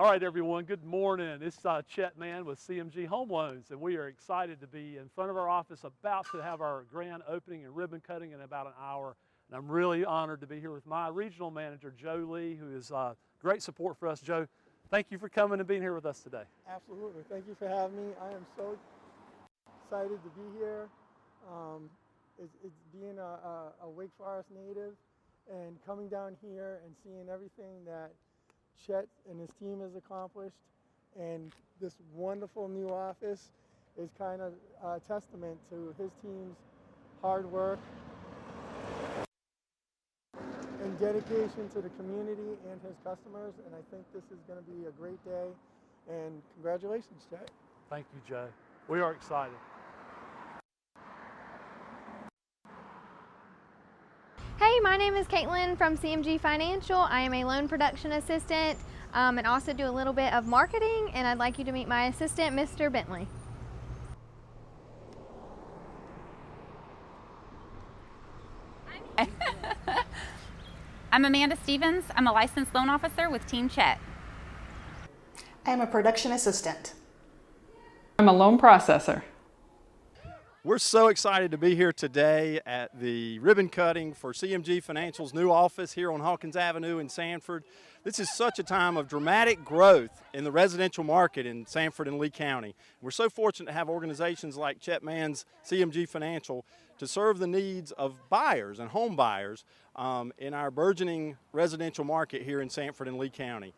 All right, everyone, good morning. It's Chet Mann with CMG Home Loans, and we are excited to be in front of our office about to have our grand opening and ribbon cutting in about an hour. And I'm really honored to be here with my regional manager, Joe Lee, who is great support for us. Joe, thank you for coming and being here with us today. Absolutely. Thank you for having me. I am so excited to be here. It's being a Wake Forest native and coming down here and seeing everything that Chet and his team has accomplished, and this wonderful new office is kind of a testament to his team's hard work and dedication to the community and his customers, and I think this is going to be a great day, and congratulations, Chet. Thank you, Joe. We are excited. Hey, my name is Caitlin from CMG Financial. I am a loan production assistant and also do a little bit of marketing, and I'd like you to meet my assistant, Mr. Bentley. I'm Amanda Stevens. I'm a licensed loan officer with Team Chet. I am a production assistant. I'm a loan processor. We're so excited to be here today at the ribbon cutting for CMG Financial's new office here on Hawkins Avenue in Sanford. This is such a time of dramatic growth in the residential market in Sanford and Lee County. We're so fortunate to have organizations like Chet Mann's CMG Financial to serve the needs of buyers and home buyers in our burgeoning residential market here in Sanford and Lee County.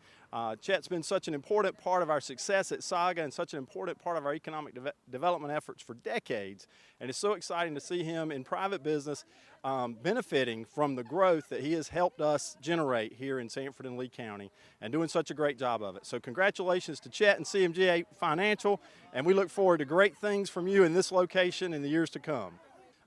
Chet's been such an important part of our success at Saga and such an important part of our economic development efforts for decades. And it's so exciting to see him in private business benefiting from the growth that he has helped us generate here in Sanford and Lee County and doing such a great job of it. So congratulations to Chet and CMG Financial, and we look forward to great things from you in this location in the years to come.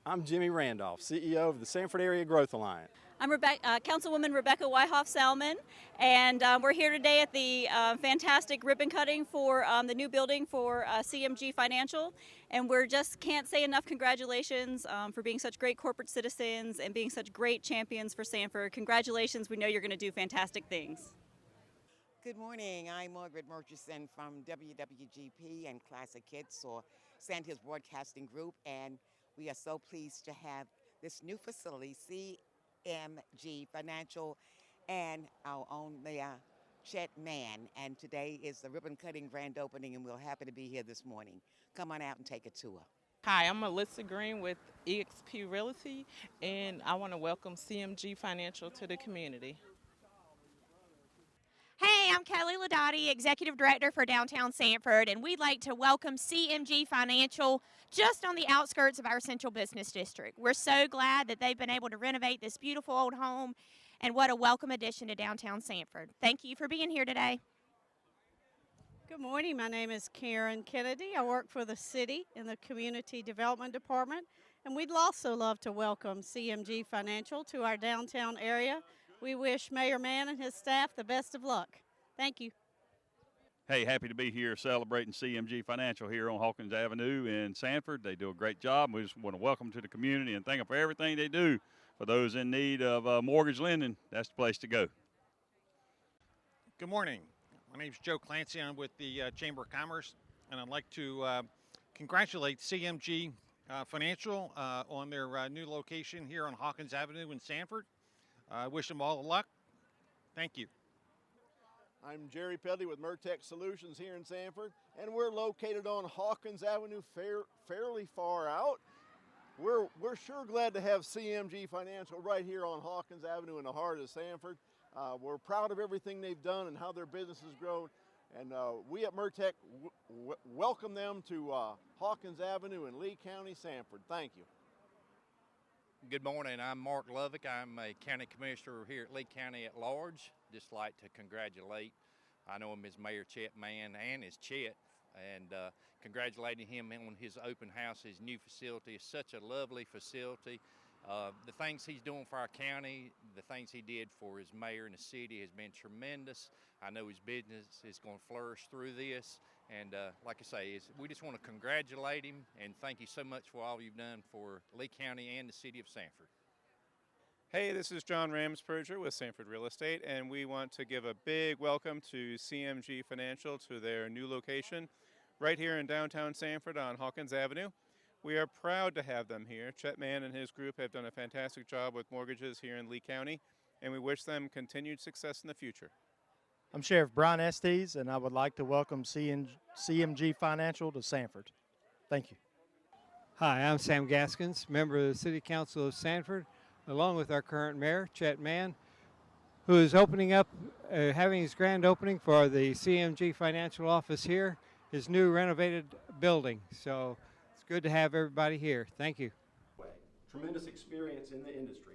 I'm Jimmy Randolph, CEO of the Sanford Area Growth Alliance. I'm Councilwoman Rebecca Wyhoff-Salmon, and we're here today at the fantastic ribbon cutting for the new building for CMG Financial, and we just can't say enough congratulations for being such great corporate citizens and being such great champions for Sanford. Congratulations, we know you're going to do fantastic things. Good morning, I'm Margaret Murchison from WWGP and Classic Hits, or Sand Hills Broadcasting Group, and we are so pleased to have this new facility, CMG Financial, and our own Mayor, Chet Mann. And today is the ribbon cutting grand opening, and we're happy to be here this morning. Come on out and take a tour. Hi, I'm Melissa Green with eXp Realty, and I want to welcome CMG Financial to the community. Hey, I'm Kelly Ladotti, Executive Director for Downtown Sanford, and we'd like to welcome CMG Financial just on the outskirts of our Central Business District. We're so glad that they've been able to renovate this beautiful old home, and what a welcome addition to Downtown Sanford. Thank you for being here today. Good morning. My name is Karen Kennedy. I work for the city in the Community Development Department, and we'd also love to welcome CMG Financial to our downtown area. We wish Mayor Mann and his staff the best of luck. Thank you. Hey, happy to be here celebrating CMG Financial here on Hawkins Avenue in Sanford. They do a great job. We just want to welcome them to the community and thank them for everything they do. For those in need of mortgage lending, that's the place to go. Good morning. My name is Joe Clancy. I'm with the Chamber of Commerce, and I'd like to congratulate CMG Financial on their new location here on Hawkins Avenue in Sanford. I wish them all the luck. Thank you. I'm Jerry Pedley with Mertech Solutions here in Sanford, and we're located on Hawkins Avenue, fairly far out. We're sure glad to have CMG Financial right here on Hawkins Avenue in the heart of Sanford. We're proud of everything they've done and how their business has grown, and we at Mertech welcome them to Hawkins Avenue in Lee County, Sanford. Thank you. Good morning. I'm Mark Lovick. I'm a county commissioner here at Lee County at large. Just like to congratulate, I know him as Mayor Chet Mann and as Chet, and congratulating him on his open house, his new facility. It's such a lovely facility. The things he's doing for our county, the things he did for his mayor and the city has been tremendous. I know his business is going to flourish through this. And like I say, we just want to congratulate him and thank you so much for all you've done for Lee County and the city of Sanford. Hey, this is John Ramsperger with Sanford Real Estate, and we want to give a big welcome to CMG Financial to their new location right here in downtown Sanford on Hawkins Avenue. We are proud to have them here. Chet Mann and his group have done a fantastic job with mortgages here in Lee County, and we wish them continued success in the future. I'm Sheriff Brian Estes, and I would like to welcome CMG Financial to Sanford. Thank you. Hi, I'm Sam Gaskins, member of the City Council of Sanford, along with our current mayor, Chet Mann, who is opening up, having his grand opening for the CMG Financial office here, his new renovated building. So it's good to have everybody here. Thank you. Tremendous experience in the industry.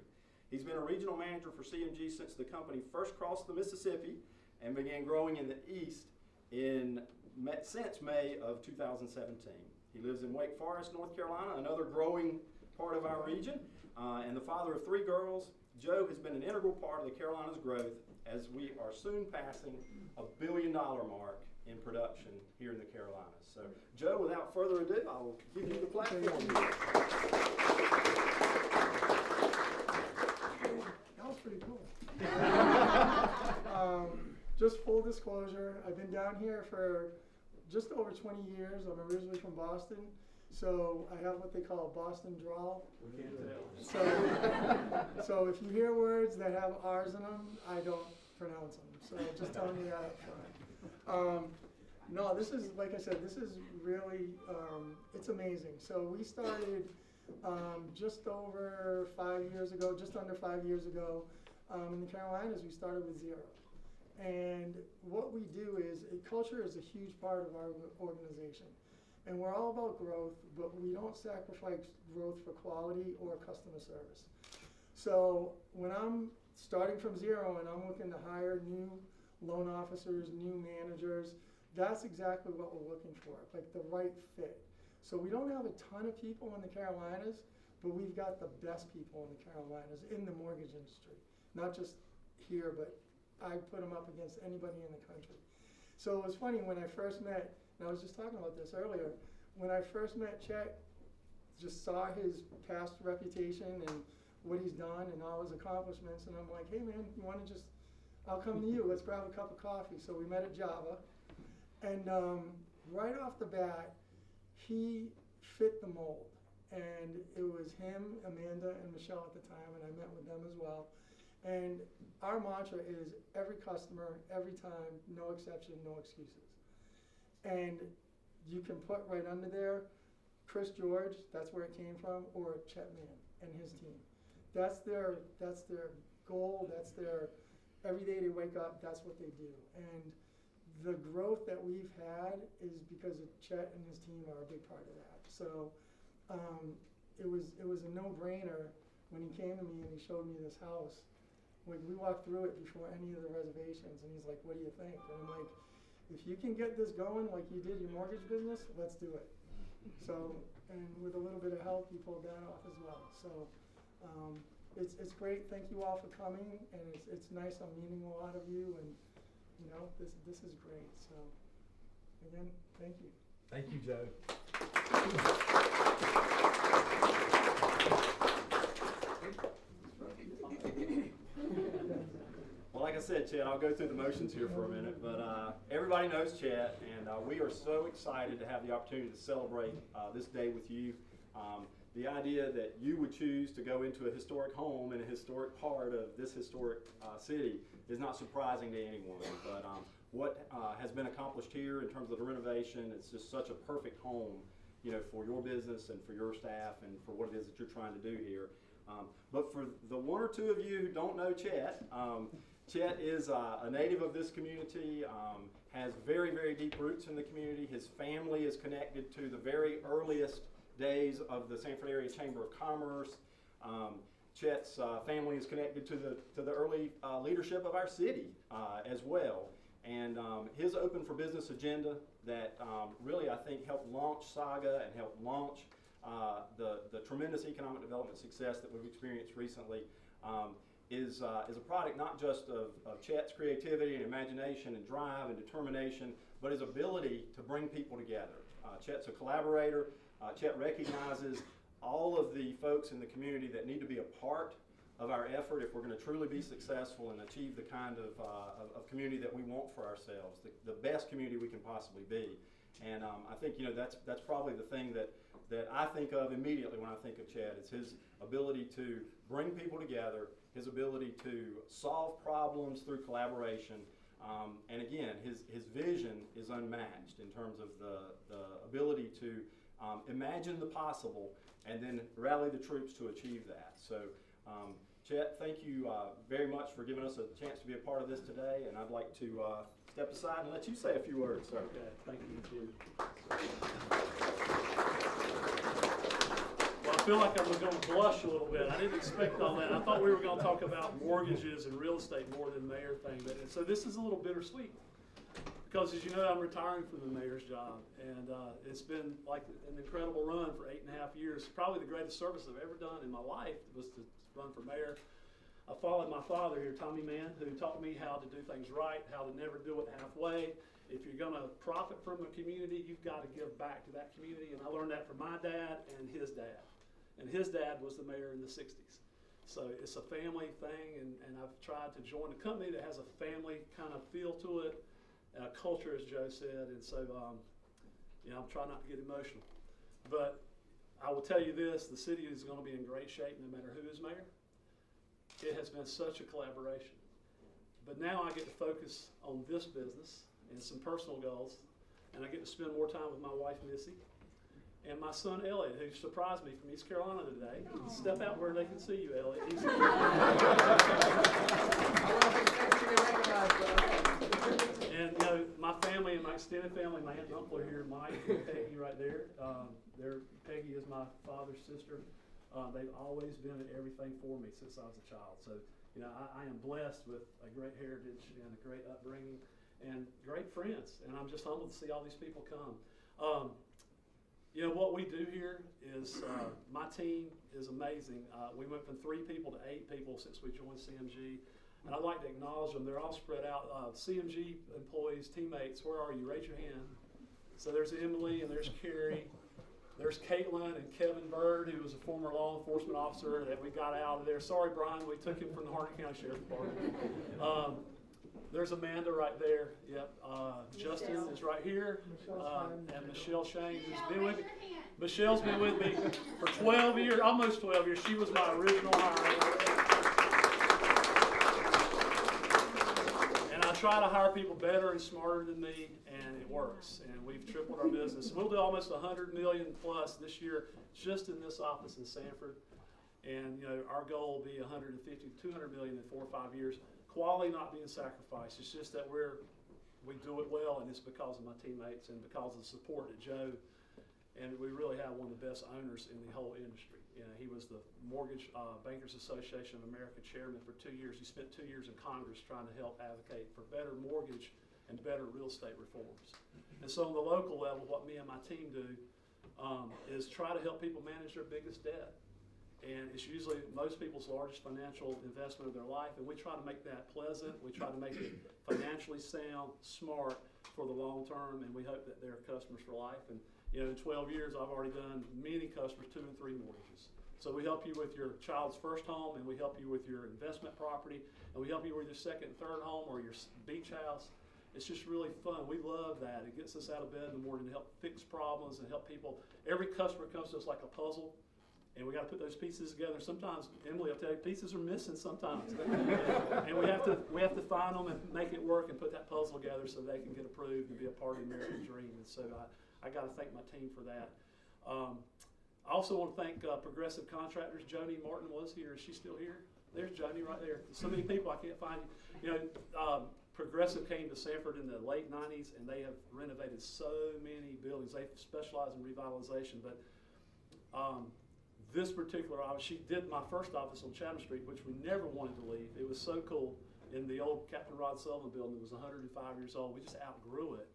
He's been a regional manager for CMG since the company first crossed the Mississippi and began growing in the East since May of 2017. He lives in Wake Forest, North Carolina, another growing part of our region. And the father of 3 girls. Joe has been an integral part of the Carolinas' growth as we are soon passing $1 billion mark in production here in the Carolinas. So, Joe, without further ado, I will give you the platform. That was pretty cool. Just full disclosure, I've been down here for just over 20 years. I'm originally from Boston. So I have what they call a Boston drawl. We can't tell. So if you hear words that have R's in them, I don't pronounce them. So just telling you that up front. No, this is, like I said, this is really, it's amazing. So we started just over 5 years ago, just under 5 years ago. In the Carolinas, we started with 0. And what we do is, culture is a huge part of our organization. And we're all about growth, but we don't sacrifice growth for quality or customer service. So when I'm starting from 0 and I'm looking to hire new loan officers, new managers, that's exactly what we're looking for, like the right fit. So we don't have a ton of people in the Carolinas, but we've got the best people in the Carolinas in the mortgage industry. Not just here, but I put them up against anybody in the country. So it was funny when I first met, and I was just talking about this earlier, when I first met Chet, just saw his past reputation and what he's done and all his accomplishments, and I'm like, hey man, you want to just, I'll come to you, let's grab a cup of coffee. So we met at Java, and right off the bat, he fit the mold. And it was him, Amanda, and Michelle at the time, and I met with them as well. And our mantra is every customer, every time, no exception, no excuses. And you can put right under there Chris George, that's where it came from, or Chet Mann and his team. That's their goal, that's their, every day they wake up, that's what they do. And the growth that we've had is because of Chet and his team are a big part of that. So it was a no-brainer when he came to me and he showed me this house. Like, we walked through it before any of the reservations, and he's like, what do you think? And I'm like, if you can get this going like you did your mortgage business, let's do it. So, and with a little bit of help, he pulled that off as well. So it's great. Thank you all for coming, and it's nice. I'm meeting a lot of you, and you know, this is great. So again, thank you. Thank you, Joe. Well, like I said, Chet, I'll go through the motions here for a minute, but everybody knows Chet, and we are so excited to have the opportunity to celebrate this day with you. The idea that you would choose to go into a historic home in a historic part of this historic city is not surprising to anyone, but what has been accomplished here in terms of the renovation, it's just such a perfect home, you know, for your business and for your staff and for what it is that you're trying to do here. But for the 1 or 2 of you who don't know Chet, Chet is a native of this community, has very, very deep roots in the community. His family is connected to the very earliest days of the Sanford Area Chamber of Commerce. Chet's family is connected to the early leadership of our city as well. And his Open for Business agenda that really, I think, helped launch Saga and helped launch the tremendous economic development success that we've experienced recently is a product not just of Chet's creativity and imagination and drive and determination, but his ability to bring people together. Chet's a collaborator. Chet recognizes all of the folks in the community that need to be a part of our effort if we're going to truly be successful and achieve the kind of community that we want for ourselves, the best community we can possibly be. And I think, you know, that's probably the thing that I think of immediately when I think of Chad. It's his ability to bring people together, his ability to solve problems through collaboration, and again, his vision is unmatched in terms of the ability to imagine the possible and then rally the troops to achieve that. So, Chet, thank you very much for giving us a chance to be a part of this today, and I'd like to step aside and let you say a few words, sir. Okay, thank you, Jim. Well, I feel like I'm going to blush a little bit. I didn't expect all that. I thought we were going to talk about mortgages and real estate more than the mayor thing, but so this is a little bittersweet. Because as you know, I'm retiring from the mayor's job, and it's been like an incredible run for 8.5 years. Probably the greatest service I've ever done in my life was to run for mayor. I followed my father here, Tommy Mann, who taught me how to do things right, how to never do it halfway. If you're going to profit from a community, you've got to give back to that community, and I learned that from my dad and his dad. And his dad was the mayor in the 60s. So it's a family thing, and I've tried to join a company that has a family kind of feel to it. Culture, as Joe said, and so you know, I'm trying not to get emotional. But I will tell you this, the city is going to be in great shape no matter who is mayor. It has been such a collaboration. But now I get to focus on this business and some personal goals, and I get to spend more time with my wife, Missy, and my son, Elliot, who surprised me from East Carolina today. Step out where they can see you, Elliot. And you know, my family and my extended family, my aunt and uncle are here, Mike and Peggy right there. Peggy is my father's sister. They've always been at everything for me since I was a child. So, you know, I am blessed with a great heritage and a great upbringing and great friends. And I'm just humbled to see all these people come. You know, what we do here is, my team is amazing. We went from 3 people to 8 people since we joined CMG. And I'd like to acknowledge them. They're all spread out. CMG employees, teammates, where are you? Raise your hand. So there's Emily and there's Carrie. There's Caitlin and Kevin Bird, who was a former law enforcement officer that we got out of there. Sorry, Brian, we took him from the Harnett County Sheriff's Department. There's Amanda right there. Yep. Justin is right here. And Michelle Shane, who's been with me. Michelle's been with me for 12 years, almost 12 years. She was my original hire. I try to hire people better and smarter than me, and it works. And we've tripled our business. We'll do almost $100 million plus this year just in this office in Sanford. And you know, our goal will be $150 to $200 million in 4 or 5 years. Quality not being sacrificed. It's just that we do it well, and it's because of my teammates and because of the support that Joe. And we really have one of the best owners in the whole industry. You know, he was the Mortgage Bankers Association of America chairman for 2 years. He spent 2 years in Congress trying to help advocate for better mortgage and better real estate reforms. And so on the local level, what me and my team do is try to help people manage their biggest debt. And it's usually most people's largest financial investment of their life. And we try to make that pleasant. We try to make it financially sound, smart for the long term. And we hope that they're customers for life. And you know, in 12 years, I've already done many customers 2 and 3 mortgages. So we help you with your child's first home, and we help you with your investment property, and we help you with your second and third home or your beach house. It's just really fun. We love that. It gets us out of bed in the morning to help fix problems and help people. Every customer comes to us like a puzzle, and we got to put those pieces together. Sometimes, Emily, I'll tell you, pieces are missing sometimes, and we have to find them and make it work and put that puzzle together so they can get approved and be a part of the American dream. And so I got to thank my team for that. I also want to thank Progressive Contractors. Joni Martin was here. Is she still here? There's Joni right there. So many people I can't find. You know, Progressive came to Sanford in the late 90s, and they have renovated so many buildings. They specialize in revitalization. But this particular office, she did my first office on Chatham Street, which we never wanted to leave. It was so cool. In the old Captain Rod Sullivan building, it was 105 years old. We just outgrew it.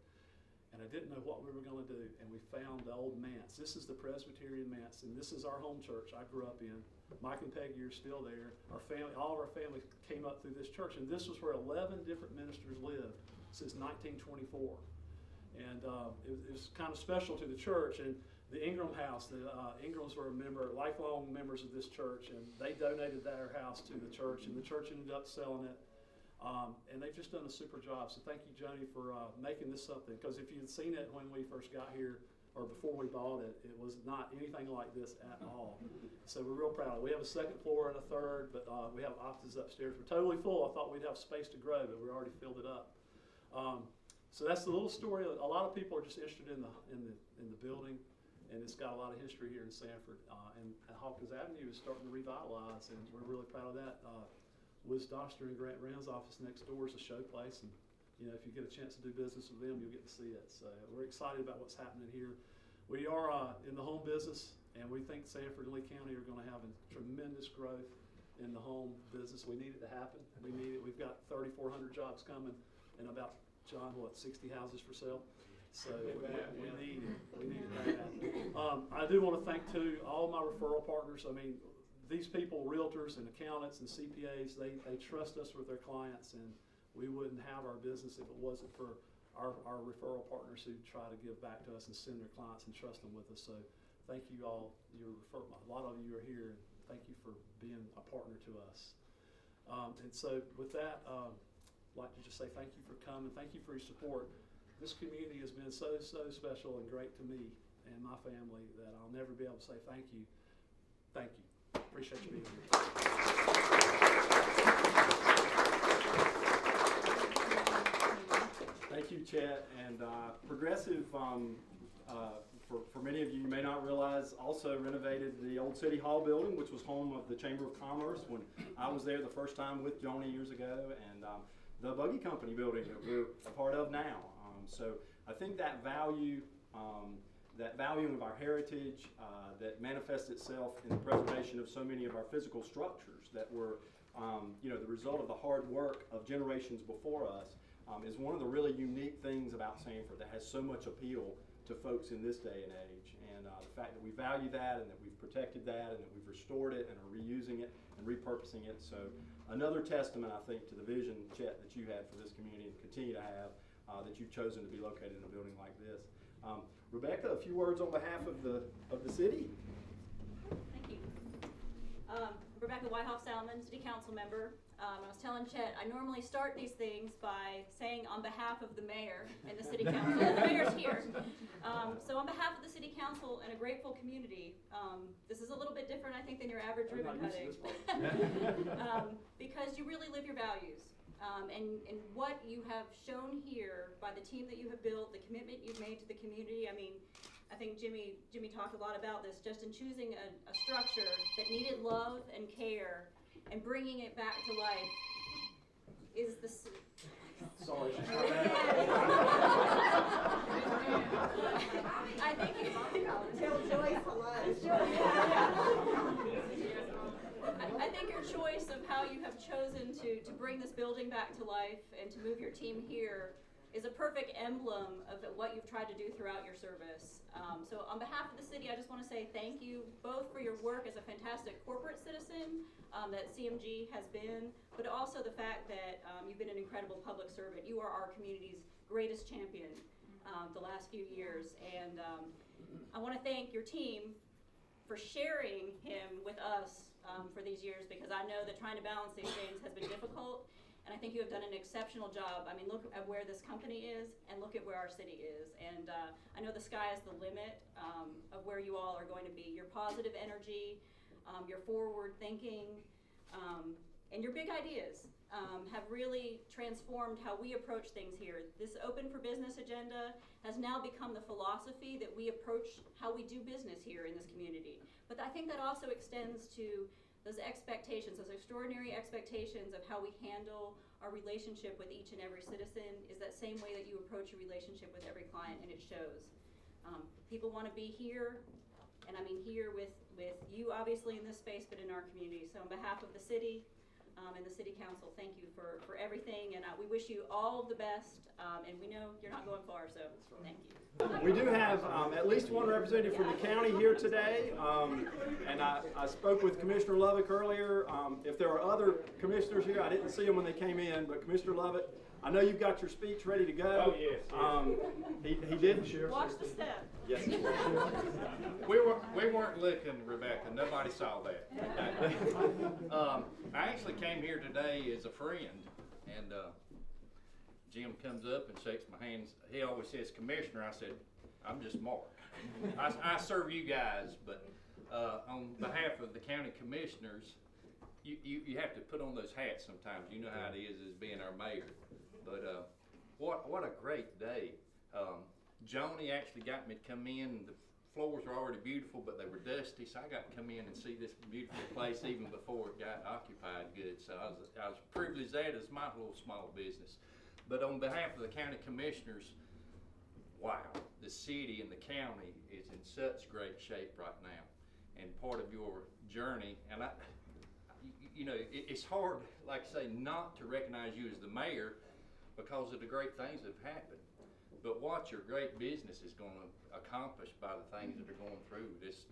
And I didn't know what we were going to do, and we found the old manse. This is the Presbyterian manse, and this is our home church I grew up in. Mike and Peggy are still there. Our family, all of our family came up through this church, and this was where 11 different ministers lived since 1924. And it was kind of special to the church. And the Ingram house. The Ingrams were lifelong members of this church, and they donated their house to the church, and the church ended up selling it. And they've just done a super job. So thank you, Joni, for making this something. Because if you'd seen it when we first got here, or before we bought it, it was not anything like this at all. So we're real proud of it. We have a second floor and a third, but we have offices upstairs. We're totally full. I thought we'd have space to grow, but we already filled it up. So that's the little story. A lot of people are just interested in the building, and it's got a lot of history here in Sanford. And Hawkins Avenue is starting to revitalize, and we're really proud of that. Wiz Doster and Grant Rand's office next door is a show place, and if you get a chance to do business with them, you'll get to see it. So we're excited about what's happening here. We are in the home business, and we think Sanford and Lee County are going to have a tremendous growth in the home business. We need it to happen. We need it. We've got 3,400 jobs coming, and about 60 houses for sale. So we need it. We need it to happen. I do want to thank too all my referral partners. I mean, these people, realtors and accountants and CPAs, they trust us with their clients, and we wouldn't have our business if it wasn't for our referral partners who try to give back to us and send their clients and trust them with us. So thank you all. A lot of you are here, and thank you for being a partner to us. And so with that, I'd like to just say thank you for coming. Thank you for your support. This community has been so special and great to me and my family that I'll never be able to say thank you. Thank you. Appreciate you being here. Thank you, Chet. And Progressive, for many of you, you may not realize, also renovated the old City Hall building, which was home of the Chamber of Commerce when I was there the first time with Joni years ago, and the Buggy Company building that we're a part of now. So I think that value of our heritage that manifests itself in the preservation of so many of our physical structures that were the result of the hard work of generations before us is one of the really unique things about Sanford that has so much appeal to folks in this day and age. And the fact that we value that, and that we've protected that, and that we've restored it and are reusing it and repurposing it. So another testament, I think, to the vision, Chet, that you had for this community and continue to have, that you've chosen to be located in a building like this. Rebecca, a few words on behalf of the city. Thank you. Rebecca Whitehoff-Salmon, City Council member. I was telling Chet, I normally start these things by saying on behalf of the mayor and the City Council. The mayor's here. So on behalf of the City Council and a grateful community, this is a little bit different, I think, than your average ribbon cutting. Because you really live your values. And what you have shown here by the team that you have built, the commitment you've made to the community. I mean, I think Jimmy talked a lot about this, just in choosing a structure that needed love and care and bringing it back to life is the... Sorry. I think I think your choice of how you have chosen to bring this building back to life and to move your team here is a perfect emblem of what you've tried to do throughout your service. So on behalf of the city, I just want to say thank you both for your work as a fantastic corporate citizen that CMG has been, but also the fact that you've been an incredible public servant. You are our community's greatest champion the last few years. And I want to thank your team for sharing him with us for these years, because I know that trying to balance these things has been difficult. And I think you have done an exceptional job. I mean, look at where this company is and look at where our city is. And I know the sky is the limit of where you all are going to be. Your positive energy, your forward thinking, and your big ideas have really transformed how we approach things here. This Open for Business agenda has now become the philosophy that we approach how we do business here in this community. But I think that also extends to those expectations, those extraordinary expectations of how we handle our relationship with each and every citizen is that same way that you approach your relationship with every client, and it shows. People want to be here, and I mean here with you obviously in this space, but in our community. So on behalf of the city and the City Council, thank you for everything, and we wish you all the best, and we know you're not going far, so thank you. We do have at least one representative from the county here today, and I spoke with Commissioner Lovick earlier. If there are other commissioners here, I didn't see them when they came in, but Commissioner Lovick I know you've got your speech ready to go. Oh, yes. He did. Watch the step. Yes. We weren't looking, Rebecca. Nobody saw that. I actually came here today as a friend, and Jim comes up and shakes my hands. He always says, "Commissioner." I said, "I'm just Mark. I serve you guys, but on behalf of the county commissioners, you have to put on those hats sometimes. You know how it is as being our mayor. But what a great day. Joni actually got me to come in. The floors were already beautiful, but they were dusty, so I got to come in and see this beautiful place even before it got occupied good. So I was privileged that as my little small business. But on behalf of the county commissioners, wow, the city and the county is in such great shape right now. And part of your journey, and it's hard, like I say, not to recognize you as the mayor because of the great things that have happened. But what your great business is going to accomplish by the things that are going through this,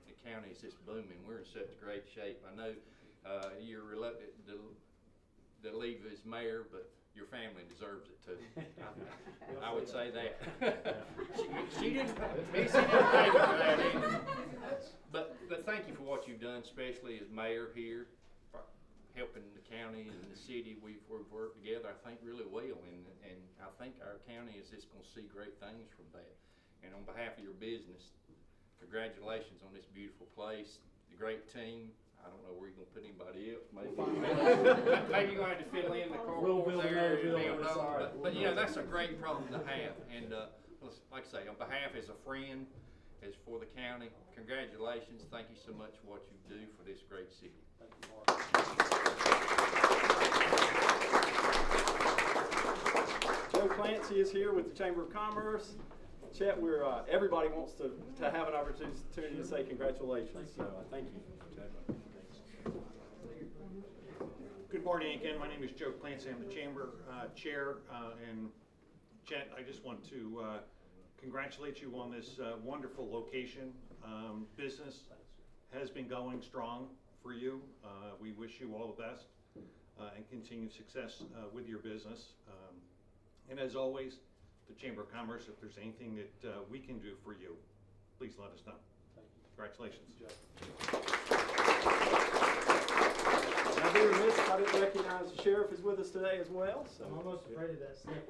the county is just booming. We're in such great shape. I know you're reluctant to leave as mayor, but your family deserves it too. I would say that. She didn't pay for that either. But thank you for what you've done, especially as mayor here, for helping the county and the city. We've worked together, I think, really well, and I think our county is just going to see great things from that. And on behalf of your business, congratulations on this beautiful place, the great team. I don't know where you're going to put anybody else. Maybe you're going to have to fill in the carport there and build on. But that's a great problem to have. And like I say, on behalf as a friend, as for the county, congratulations. Thank you so much for what you do for this great city. Thank you, Mark. Joe Clancy is here with the Chamber of Commerce. Chet, everybody wants to have an opportunity to say congratulations. So thank you. Good morning again. My name is Joe Clancy. I'm the Chamber Chair. And Chet, I just want to congratulate you on this wonderful location. Business has been going strong for you. We wish you all the best and continued success with your business. And as always, the Chamber of Commerce, if there's anything that we can do for you, please let us know. Congratulations. I'd be remiss if I didn't recognize the sheriff is with us today as well. So. I'm almost afraid of that snake.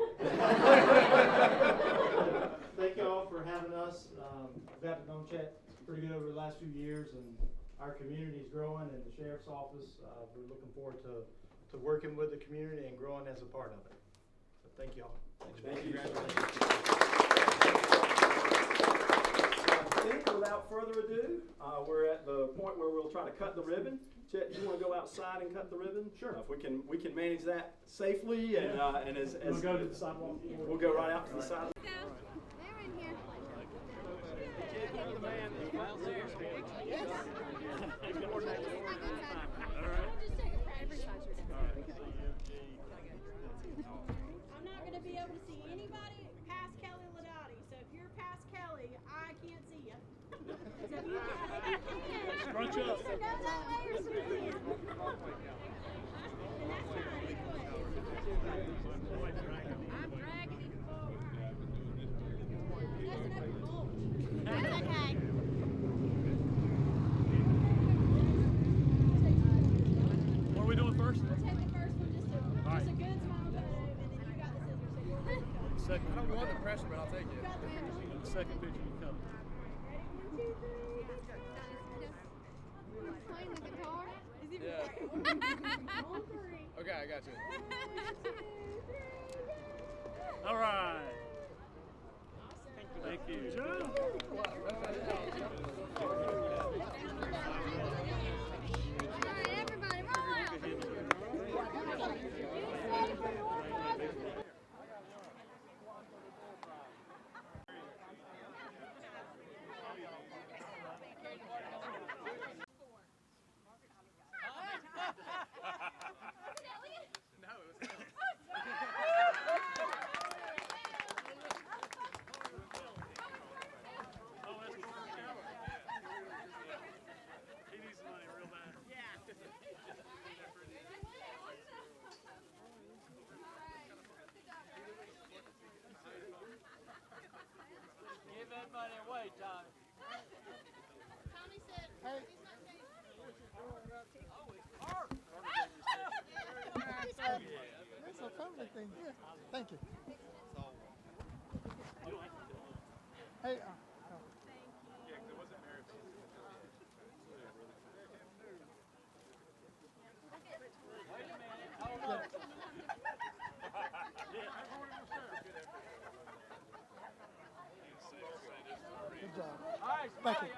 Thank you all for having us. I've got to know Chet pretty good over the last few years, and our community is growing, and the sheriff's office, we're looking forward to working with the community and growing as a part of it. So thank you all. Thank you. I think without further ado, we're at the point where we'll try to cut the ribbon. Chet, do you want to go outside and cut the ribbon? Sure. If we can manage that safely and as we'll go to the sidewalk. We'll go right out to the side. They're in here. I'm not going to be able to see anybody past Kelly Ladati, so if you're past Kelly, I can't see you. So if you can, Scrunch up. go that way or switch in. And that's fine. I'm dragging him forward. Messing up your mulch. That's okay. What are we doing first? We'll take the first one, just a good small photo, and then you got the scissors. Second. I don't want the pressure, but I'll take it. The second picture you come. Playing the guitar? Yeah. On three. Okay, I got you. 1, 2, 3, go. All right. Thank you. Everybody, roll out. Thank you. Hey. Good job. Thank you.